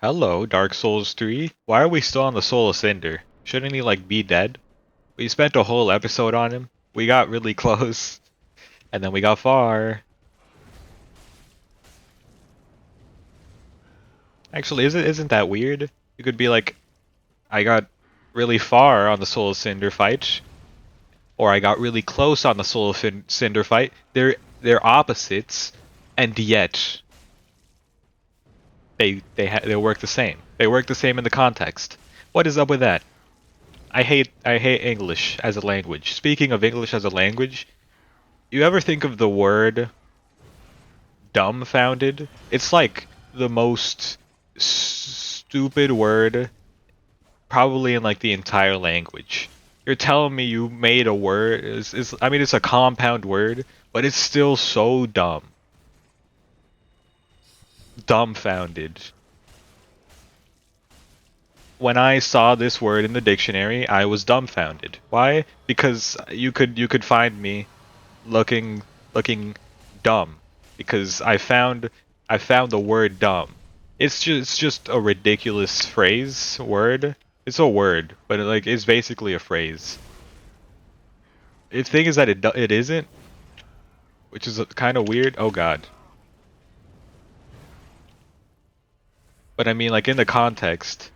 Hello, Dark Souls 3. Why are we still on the Soul of Cinder? Shouldn't he, like, be dead? We spent a whole episode on him. We got really close. And then we got far. Actually, isn't that weird? You could be like, I got really far on the Soul of Cinder fight. Or I got really close on the Soul of Cinder fight. They're opposites, and yet they work the same. They work the same in the context. What is up with that? I hate English as a language. Speaking of English as a language, you ever think of the word dumbfounded? It's like the most stupid word probably in like the entire language. You're telling me you made a word is I mean it's a compound word, but it's still so dumb. Dumbfounded. When I saw this word in the dictionary, I was dumbfounded. Why? Because you could find me looking dumb because I found the word dumb. It's just a ridiculous phrase word. It's a word, but it's basically a phrase. The thing is that it isn't, which is kind of weird. Oh God. But I mean, like in the context,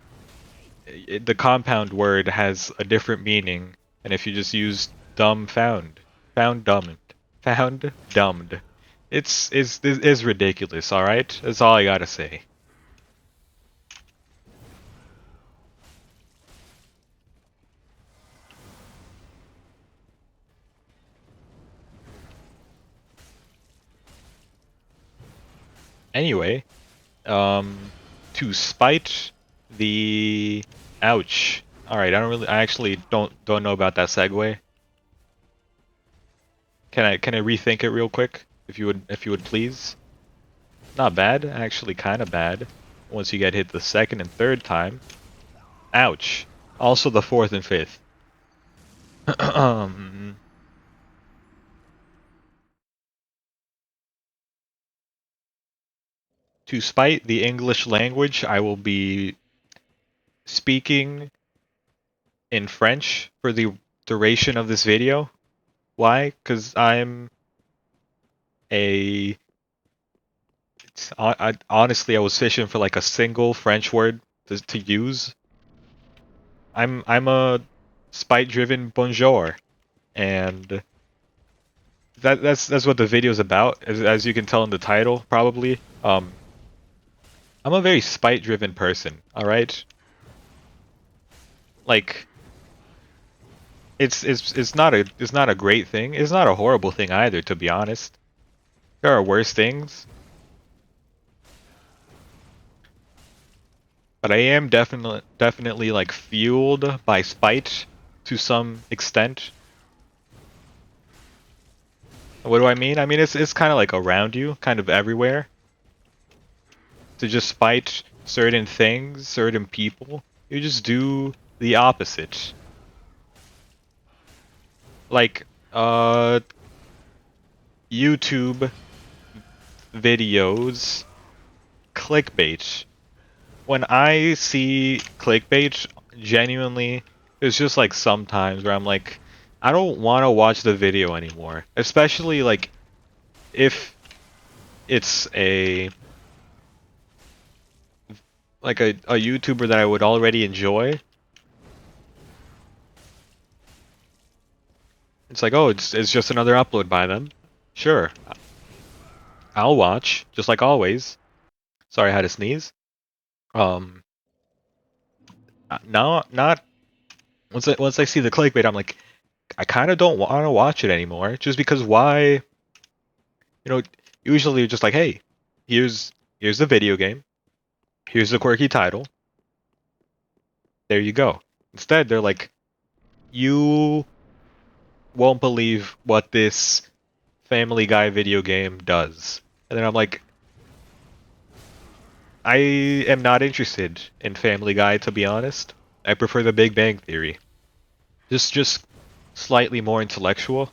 the compound word has a different meaning, and if you just use found dumbed, it's ridiculous. All right, that's all I gotta say. Anyway, um, to spite the ouch. All right, I actually don't know about that segue. Can I rethink it real quick, if you would please? Not bad, actually kind of bad. Once you get hit the second and third time. Ouch. Also the fourth and fifth. To spite the English language, I will be speaking in French for the duration of this video. Why? Because I'm a... honestly, I was fishing for like a single French word to use. I'm a spite-driven bonjour, and that's what the video's about, as you can tell in the title, probably. I'm a very spite-driven person, all right? Like, it's not a great thing. It's not a horrible thing either, to be honest. There are worse things, but I am definitely like fueled by spite to some extent. What do I mean? I mean it's kind of like around you, kind of everywhere. To just spite certain things, certain people, you just do the opposite. Like YouTube videos, clickbait. When I see clickbait, genuinely, it's just like sometimes where I'm like, I don't want to watch the video anymore. Especially like if it's a YouTuber that I would already enjoy. It's like, oh, it's just another upload by them. Sure, I'll watch, just like always. Sorry, I had to sneeze. Um, not once I see the clickbait, I'm like, I kind of don't want to watch it anymore, just because why? You know, usually you're just like, hey, here's the video game, here's the quirky title, there you go. Instead, they're like, you won't believe what this Family Guy video game does. And then I'm like, I am not interested in Family Guy, to be honest. I prefer The Big Bang Theory. Just slightly more intellectual.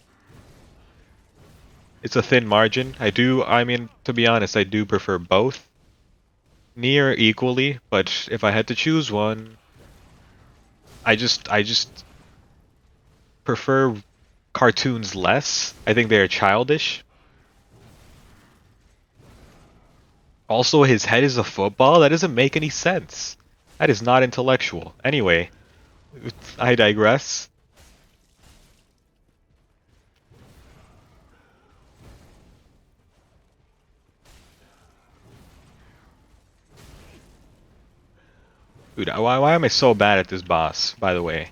It's a thin margin. I mean, to be honest, I do prefer both. near equally, but if I had to choose one, I just prefer cartoons less. I think they're childish. Also, his head is a football? That doesn't make any sense. That is not intellectual. Anyway, I digress. Dude, why am I so bad at this boss, by the way?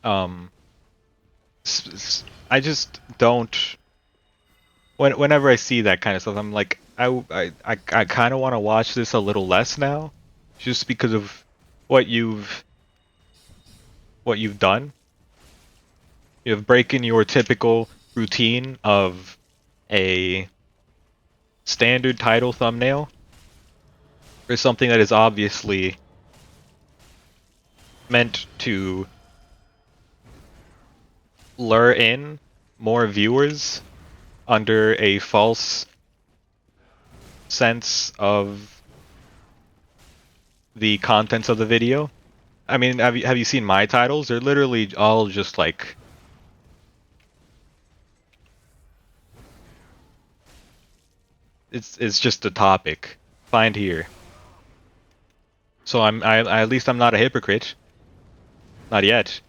Um, I just don't. Whenever I see that kind of stuff, I'm like, I kind of want to watch this a little less now, just because of what you've what you've done. You've broken your typical routine of a standard title thumbnail for something that is obviously meant to lure in more viewers under a false sense of the contents of the video. I mean, have you seen my titles? They're literally all just like it's just a topic. Find here. So at least I'm not a hypocrite. Not yet.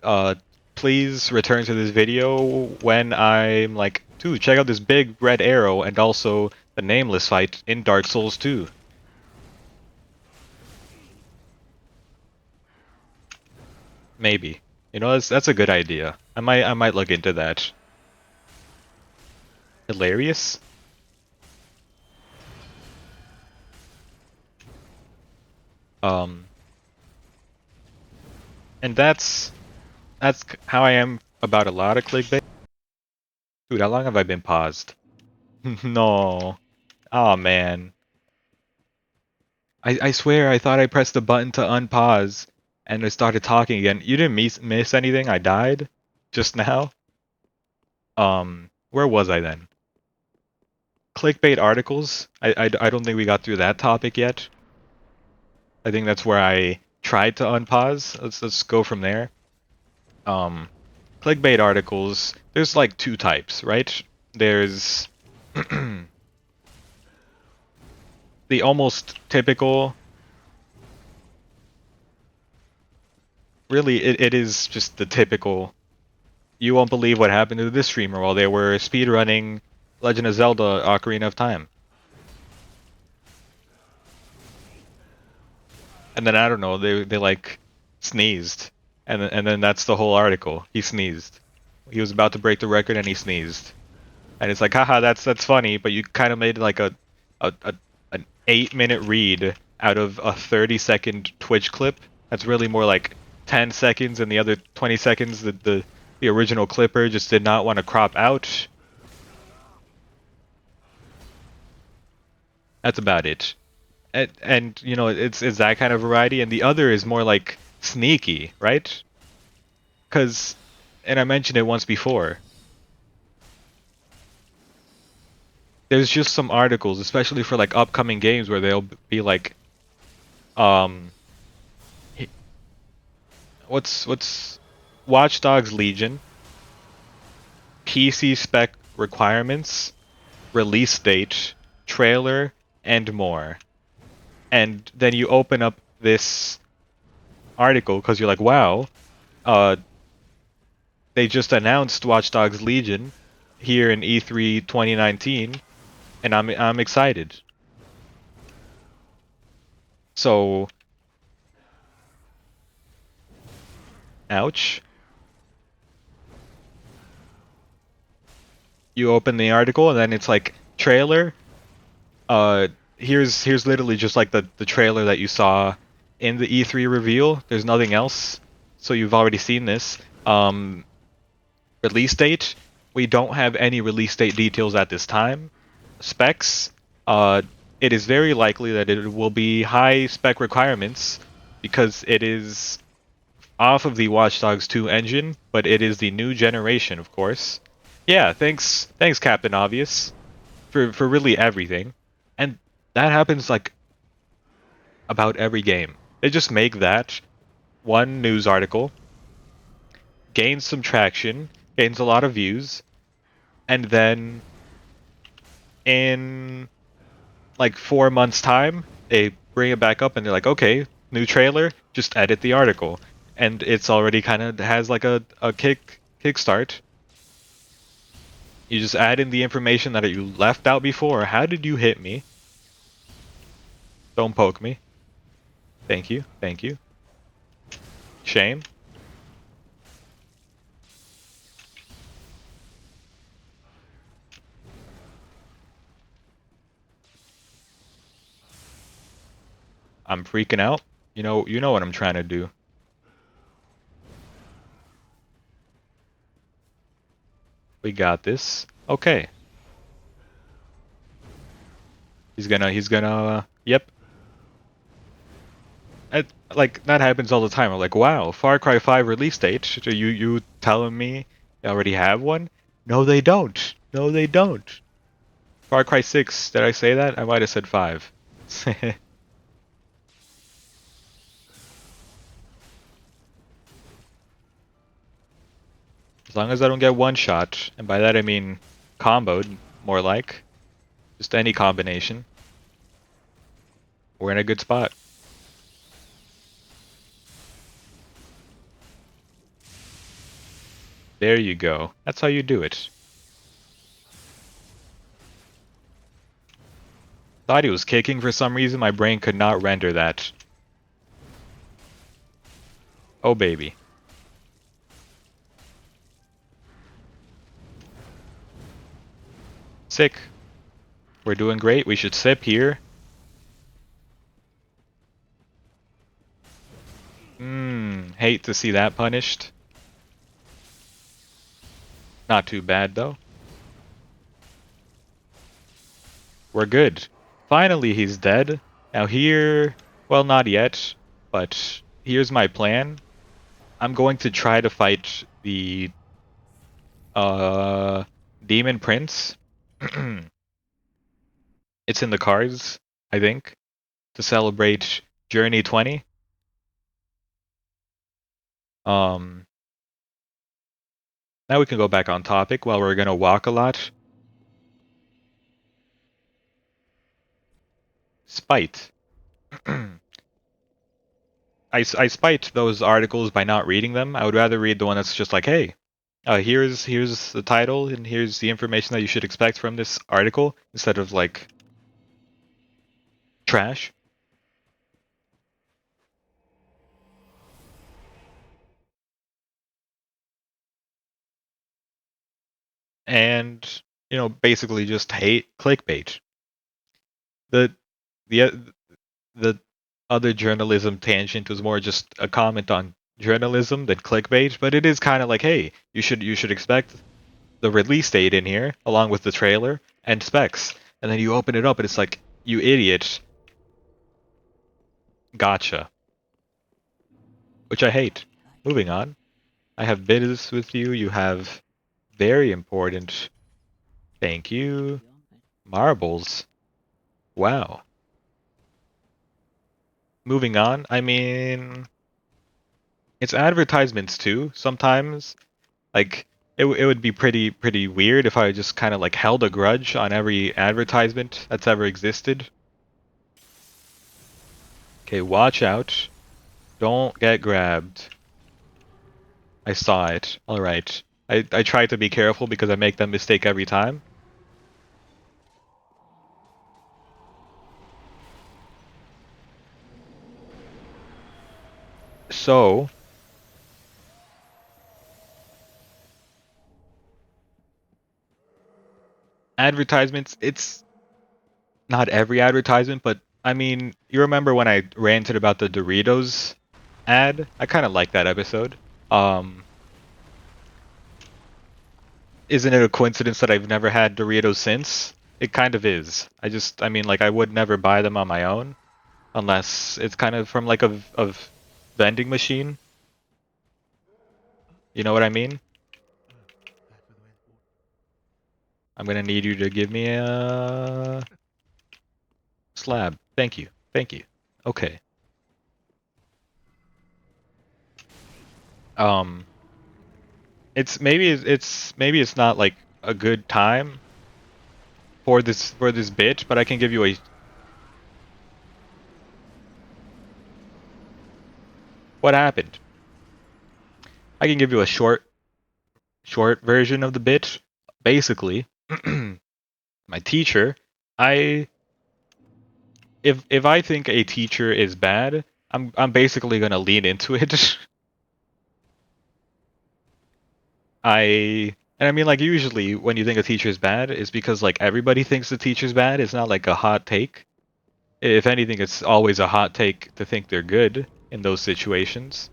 Uh Please return to this video when I'm like, dude, check out this big red arrow and also the nameless fight in Dark Souls 2. Maybe. You know, that's a good idea. I might look into that. Hilarious? Um and that's how I am about a lot of clickbait. Dude, how long have I been paused? No. Oh man. I swear I thought I pressed the button to unpause and I started talking again. You didn't miss anything? I died just now? Where was I then? Clickbait articles? I don't think we got through that topic yet. I think that's where I tried to unpause. Let's go from there. Clickbait articles, there's like two types, right? There's the almost typical. Really, it is just the typical. You won't believe what happened to this streamer while they were speedrunning Legend of Zelda Ocarina of Time. And then I don't know, they like sneezed. And then that's the whole article. He sneezed. He was about to break the record and he sneezed. And it's like, haha, that's funny, but you kind of made like a an 8-minute read out of a 30-second Twitch clip. That's really more like 10 seconds, and the other 20 seconds the original clipper just did not want to crop out. That's about it. And you know, it's that kind of variety, and the other is more like sneaky, right? Because, and I mentioned it once before. There's just some articles, especially for like upcoming games, where they'll be like, um, what's Watch Dogs Legion, PC spec requirements, release date, trailer, and more. And then you open up this article because you're like, wow, uh, they just announced Watch Dogs Legion here in E3 2019, and I'm excited. So, ouch. You open the article and then it's like trailer. Here's literally just like the trailer that you saw in the E3 reveal. There's nothing else. So you've already seen this. Release date. We don't have any release date details at this time. Specs. It is very likely that it will be high spec requirements because it is off of the Watch Dogs 2 engine, but it is the new generation, of course. Yeah, thanks Captain Obvious for really everything, and that happens like about every game. They just make that one news article, gains some traction, gains a lot of views, and then in like 4 months' time, they bring it back up and they're like, okay, new trailer, just edit the article. And it's already kind of has like a kickstart. You just add in the information that you left out before. How did you hit me? Don't poke me. Thank you. Thank you. Shame. I'm freaking out. You know what I'm trying to do. We got this. Okay. Yep. Like that happens all the time. I'm like, wow, Far Cry 5 release date. Are you telling me they already have one? No, they don't. No, they don't. Far Cry 6. Did I say that? I might have said 5. As long as I don't get one shot, and by that I mean comboed, more like just any combination, we're in a good spot. There you go. That's how you do it. Thought he was kicking for some reason. My brain could not render that. Oh, baby. Sick. We're doing great. We should sip here. Hate to see that punished. Not too bad, though. We're good. Finally, he's dead. Now here... Well, not yet. But here's my plan. I'm going to try to fight the... Demon Prince. It's in the cards, I think, to celebrate Journey 20. Um... Now we can go back on topic while we're gonna walk a lot. Spite. I spite those articles by not reading them. I would rather read the one that's just like, hey, here's the title and here's the information that you should expect from this article, instead of like trash. And basically just hate clickbait. The the the other journalism tangent was more just a comment on journalism than clickbait, but it is kind of like, hey, you should expect the release date in here along with the trailer and specs, and then you open it up and it's like, you idiot, gotcha, which I hate. Moving on. I have business with you. You have very important. Thank you. Marbles. Wow. Moving on. I mean, it's advertisements too. Sometimes, like, it would be pretty weird if I just kind of like held a grudge on every advertisement that's ever existed. Okay, watch out. Don't get grabbed. I saw it. Alright. I try to be careful because I make that mistake every time. So, advertisements, it's not every advertisement, but I mean, you remember when I ranted about the Doritos ad? I kind of like that episode. Um, isn't it a coincidence that I've never had Doritos since? It kind of is. I mean, like, I would never buy them on my own unless it's kind of from like a vending machine. You know what I mean? I'm gonna need you to give me a slab. Thank you. Thank you. Okay. Um, maybe it's not like a good time for this bit, but I can give you a what happened. I can give you a short version of the bit. Basically, my teacher, I if I think a teacher is bad, I'm basically gonna lean into it. And I mean like usually when you think a teacher is bad, it's because like everybody thinks the teacher's bad. It's not like a hot take. If anything, it's always a hot take to think they're good in those situations.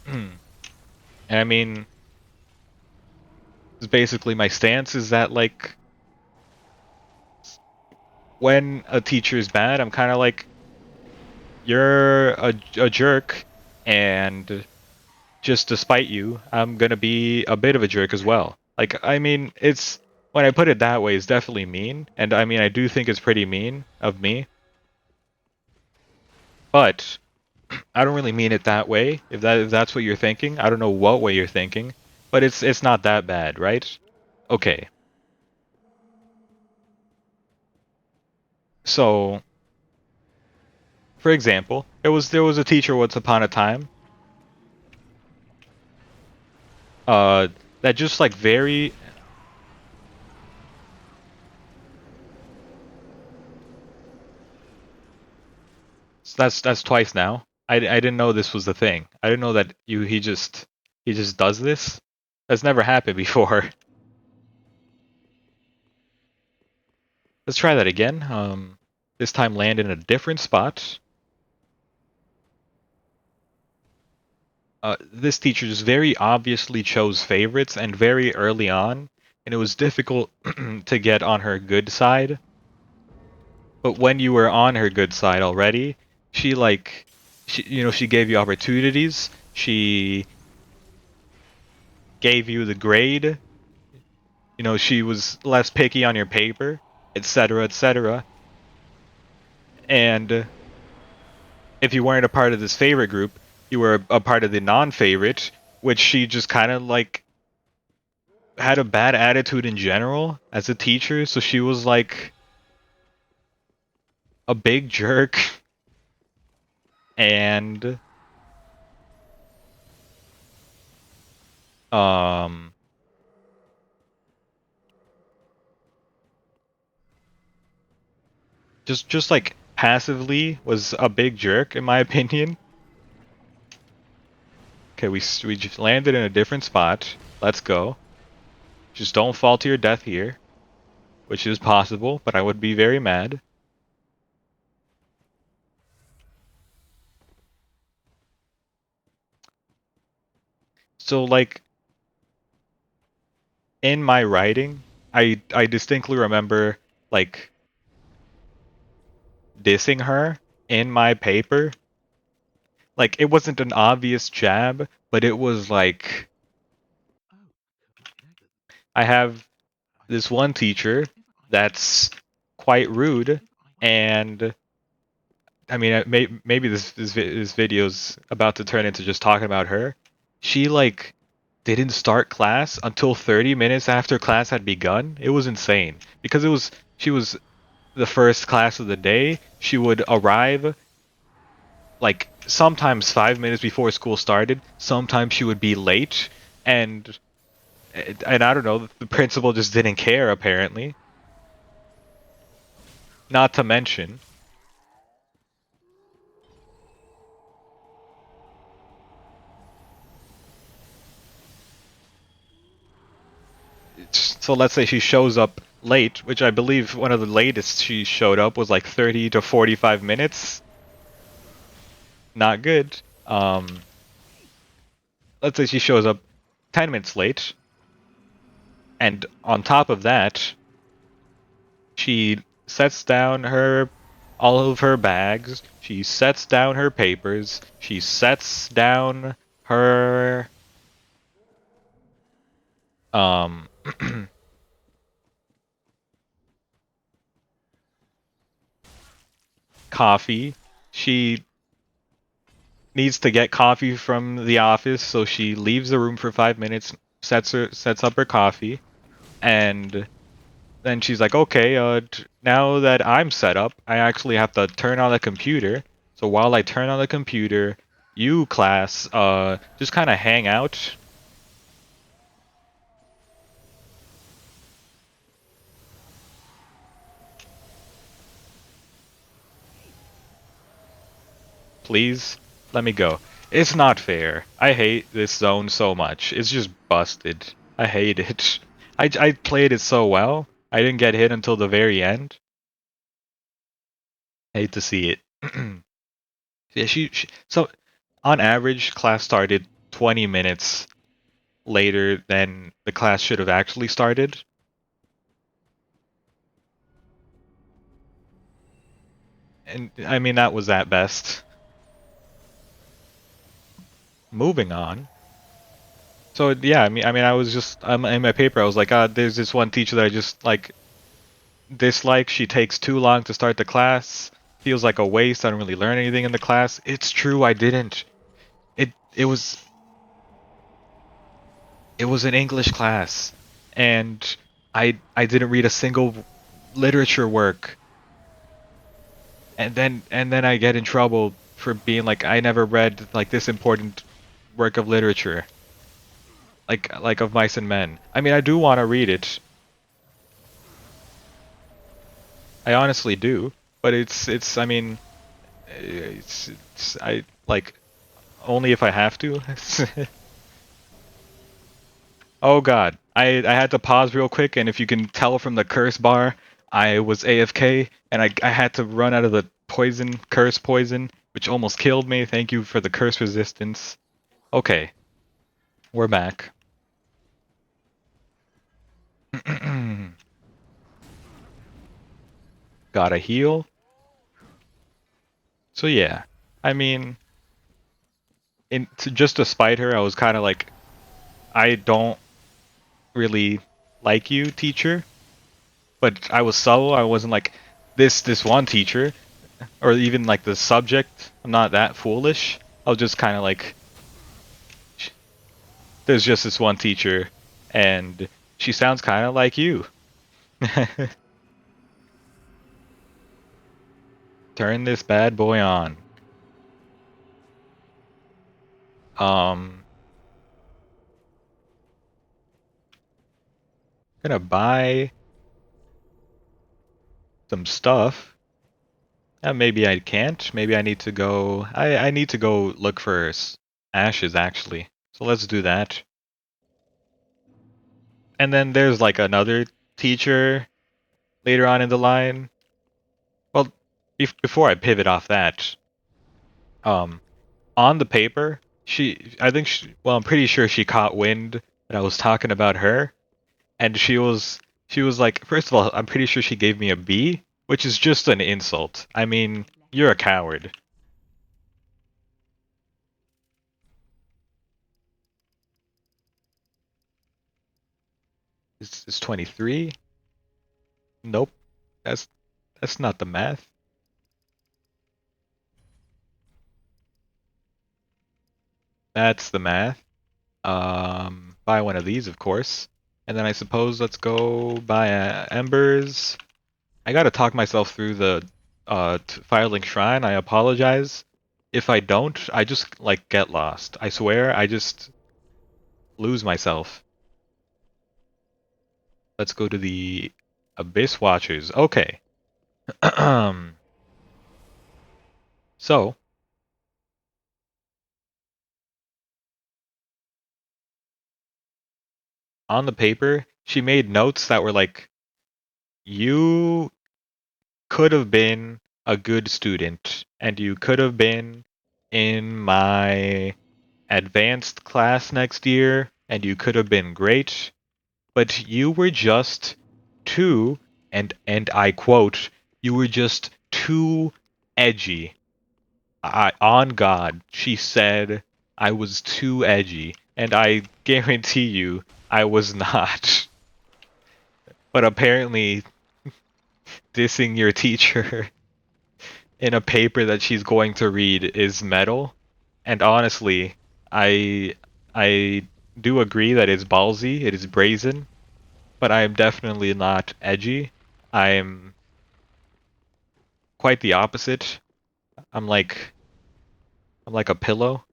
And I mean, basically my stance is that like when a teacher is bad, I'm kind of like you're a jerk, and just to spite you, I'm gonna be a bit of a jerk as well. Like, I mean, it's when I put it that way, it's definitely mean, and I mean, I do think it's pretty mean of me, but I don't really mean it that way. If that's what you're thinking, I don't know what way you're thinking, but it's not that bad, right? Okay, so for example, there was a teacher once upon a time, uh, that just like very that's twice now. I didn't know this was the thing. I didn't know that he just does this. That's never happened before. Let's try that again. This time land in a different spot. This teacher just very obviously chose favorites and very early on, and it was difficult to get on her good side. But when you were on her good side already, she like she gave you opportunities. She gave you the grade. She was less picky on your paper, etc., etc. And if you weren't a part of this favorite group, you were a part of the non-favorite, which she just kind of like had a bad attitude in general as a teacher. So she was like a big jerk, and um, just like passively was a big jerk in my opinion. Okay, we just landed in a different spot. Let's go. Just don't fall to your death here, which is possible, but I would be very mad. So like in my writing, I distinctly remember like dissing her in my paper. Like it wasn't an obvious jab, but it was like I have this one teacher that's quite rude, and I mean maybe this video's about to turn into just talking about her. She like didn't start class until 30 minutes after class had begun. It was insane because she was the first class of the day. She would arrive like sometimes 5 minutes before school started. Sometimes she would be late, and I don't know. The principal just didn't care apparently. Not to mention, so let's say she shows up late, which I believe one of the latest she showed up was like 30 to 45 minutes. Not good. Let's say she shows up 10 minutes late, and on top of that, she sets down her all of her bags, she sets down her papers, she sets down her Um, coffee. She needs to get coffee from the office, so she leaves the room for 5 minutes, sets up her coffee, and then she's like, okay, now that I'm set up, I actually have to turn on the computer. So while I turn on the computer, you class, just kind of hang out. Please, let me go. It's not fair. I hate this zone so much. It's just busted. I hate it. I played it so well. I didn't get hit until the very end. Hate to see it. Yeah, so on average, class started 20 minutes later than the class should have actually started. And I mean, that was at best. Moving on. So yeah, I was just in my paper. I was like, there's this one teacher that I just like dislike. She takes too long to start the class. Feels like a waste. I don't really learn anything in the class. It's true, I didn't. It was an English class, and I didn't read a single literature work. And then I get in trouble for being like I never read like this important work of literature, like of Mice and Men. I mean, I do want to read it. I honestly do, but it's I mean, it's I like only if I have to. Oh God, I had to pause real quick, and if you can tell from the curse bar, I was AFK, and I had to run out of the curse poison, which almost killed me. Thank you for the curse resistance. Okay, we're back. Gotta heal. So yeah, I mean, just to spite her, I was kind of like, I don't really like you, teacher. But I was subtle. I wasn't like this one teacher, or even like the subject. I'm not that foolish. I was just kind of like, there's just this one teacher, and she sounds kind of like you. Turn this bad boy on. Um, gonna buy some stuff. Maybe I can't. Maybe I need to go. I need to go look for ashes actually. So let's do that. And then there's like another teacher later on in the line. Well, before I pivot off that, um, on the paper, I'm pretty sure she caught wind that I was talking about her, and she was like, first of all, I'm pretty sure she gave me a B, which is just an insult. I mean, you're a coward. Is 23? Nope. That's that's not the math. That's the math. Buy one of these, of course. And then I suppose let's go buy embers. I gotta talk myself through the Firelink Shrine. I apologize. If I don't, I just like get lost. I swear, I just lose myself. Let's go to the Abyss Watchers. Okay. So, on the paper, she made notes that were like, you could have been a good student, and you could have been in my advanced class next year, and you could have been great, but you were just too, and I quote, you were just too edgy. On God, she said I was too edgy, and I guarantee you I was not. But apparently, dissing your teacher in a paper that she's going to read is metal. And honestly, I I do agree that it's ballsy, it is brazen, but I am definitely not edgy. I'm quite the opposite. I'm like I'm like a pillow.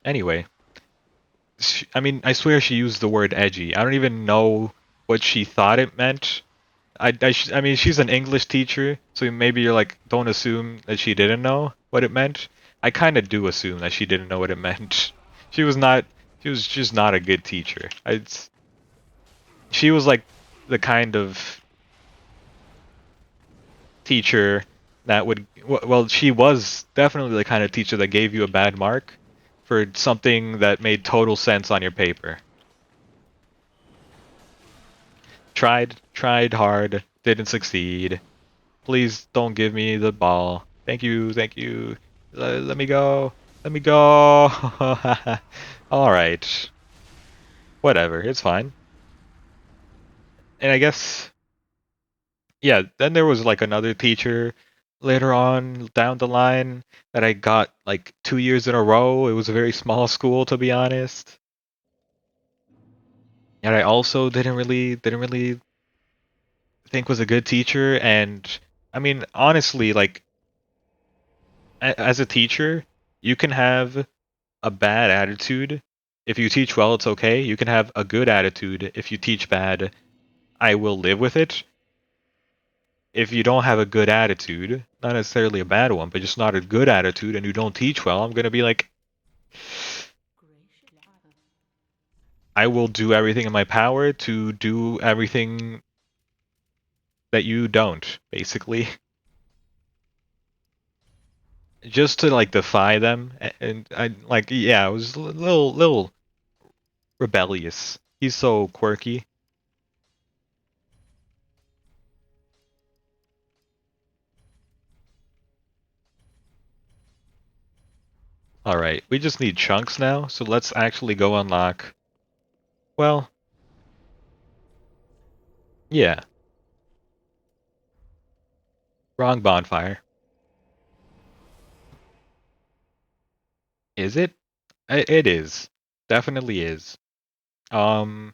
Anyway, I mean, I swear she used the word edgy. I don't even know what she thought it meant. I mean, she's an English teacher, so maybe you're like, don't assume that she didn't know what it meant. I kind of do assume that she didn't know what it meant. She was not, she was just not a good teacher. She was like the kind of teacher that would, well, she was definitely the kind of teacher that gave you a bad mark for something that made total sense on your paper. Tried hard, didn't succeed. Please don't give me the ball. Thank you, thank you. Let me go. Let me go. All right. Whatever. It's fine. And I guess, yeah, then there was like another teacher later on down the line that I got like 2 years in a row. It was a very small school, to be honest. And I also didn't really think was a good teacher. And I mean, honestly, like as a teacher, you can have a bad attitude. If you teach well, it's okay. You can have a good attitude. If you teach bad, I will live with it. If you don't have a good attitude, not necessarily a bad one, but just not a good attitude, and you don't teach well, I'm gonna be like, I will do everything in my power to do everything that you don't, basically. Just to like defy them, and I like, yeah, I was a little rebellious. He's so quirky. Alright, we just need chunks now, so let's actually go unlock. Well, yeah, wrong bonfire. Is it? It is. Definitely is. Um,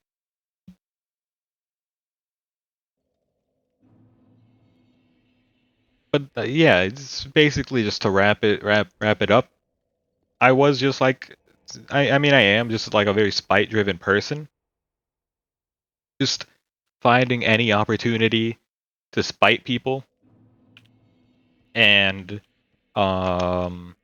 but yeah, it's basically just to wrap it up. I was just like, I mean, I am just like a very spite-driven person. Just finding any opportunity to spite people, and um,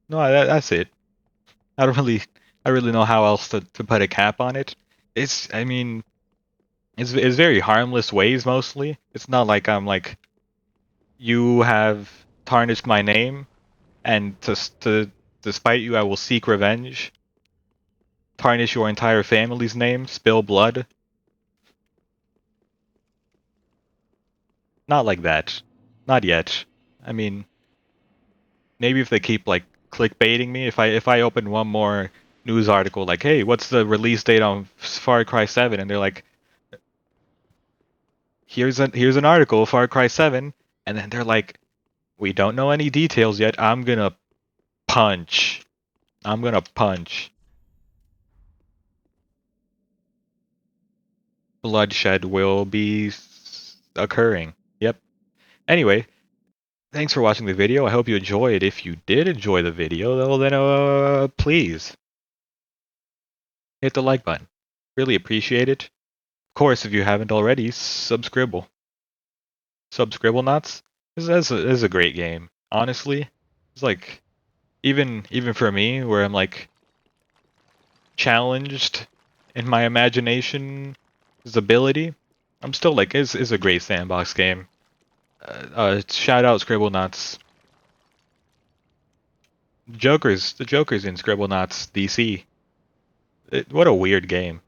no, that's it. I don't really, I really know how else to put a cap on it. I mean, it's very harmless ways mostly. It's not like I'm like, you have tarnished my name, and to spite you, I will seek revenge, tarnish your entire family's name, spill blood. Not like that. Not yet. I mean, maybe if they keep like clickbaiting me, if I open one more news article like, hey, what's the release date on Far Cry 7? And they're like, here's an article, Far Cry 7, and then they're like, we don't know any details yet. Punch. I'm gonna punch. Bloodshed will be occurring. Yep. Anyway, thanks for watching the video. I hope you enjoyed. If you did enjoy the video, well, then please hit the like button. Really appreciate it. Of course, if you haven't already, subscribble. Subscribble knots. This is a great game. Honestly, it's like even for me, where I'm like challenged in my imagination's ability, I'm still like, is a great sandbox game. Shout out Scribblenauts. The Joker's in Scribblenauts DC. What a weird game.